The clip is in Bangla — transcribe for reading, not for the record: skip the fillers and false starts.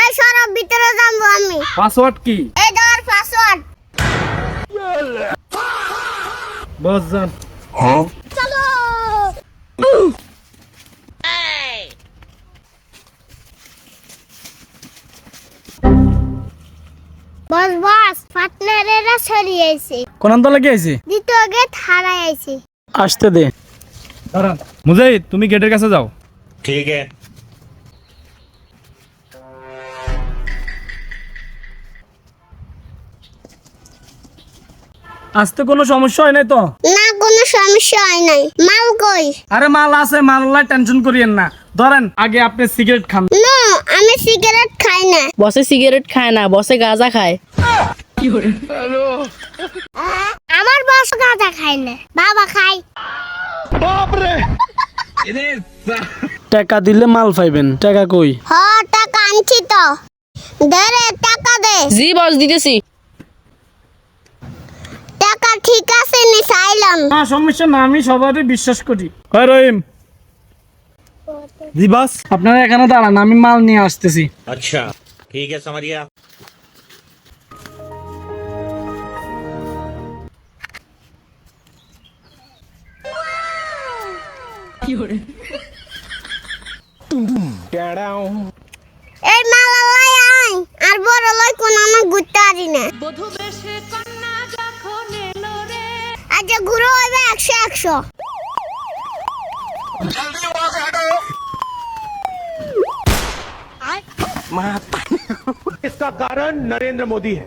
এই সরব ভিতরে যাবো আমি। পাসওয়ার্ড কি? এই ধর পাসওয়ার্ড। বস যান। চলো। বস বস পার্টনারেরা সরিয়েছে। কোন তলে গিয়েছি? দ্বিতীয় গেট হারাইছে। আসতে দে। দাঁড়ান। মুজাহিদ, তুমি গেটের কাছে যাও। ठीक है। আসতে কোনো সমস্যা হয় নাই তো? না কোনো সমস্যা হয় নাই। মাল কই? আরে মাল আছে, মাল্লাই টেনশন করিয়েন না। ধরেন আগে আপনি সিগারেট খান। নো, আমি সিগারেট খাই না। বসে সিগারেট খায় না, বসে গাঁজা খায়। আমার বস গাঁজা খায় না, বাবা খায়। টাকা দিলে মাল পাইবেন। টাকা কই? হ, টাকা আনছি তো। দে রে, টাকা দে। জি বস, দিতেছি। টাকা ঠিক আছে নি চাইলাম। না সমস্যা না, আমি সবারই বিশ্বাস করি। হয় রহিম। জি বস, আপনারা এখানে দাঁড়ান, আমি মাল নিয়ে আসতেছি। अच्छा ठीक है, समझ गया। এই মালা লাই আই, আর বড় লই কোন আমার ঘুরতে পারি না। আচ্ছা ঘুরো হইবে 100 100। इसका कारण नरेंद्र मोदी है।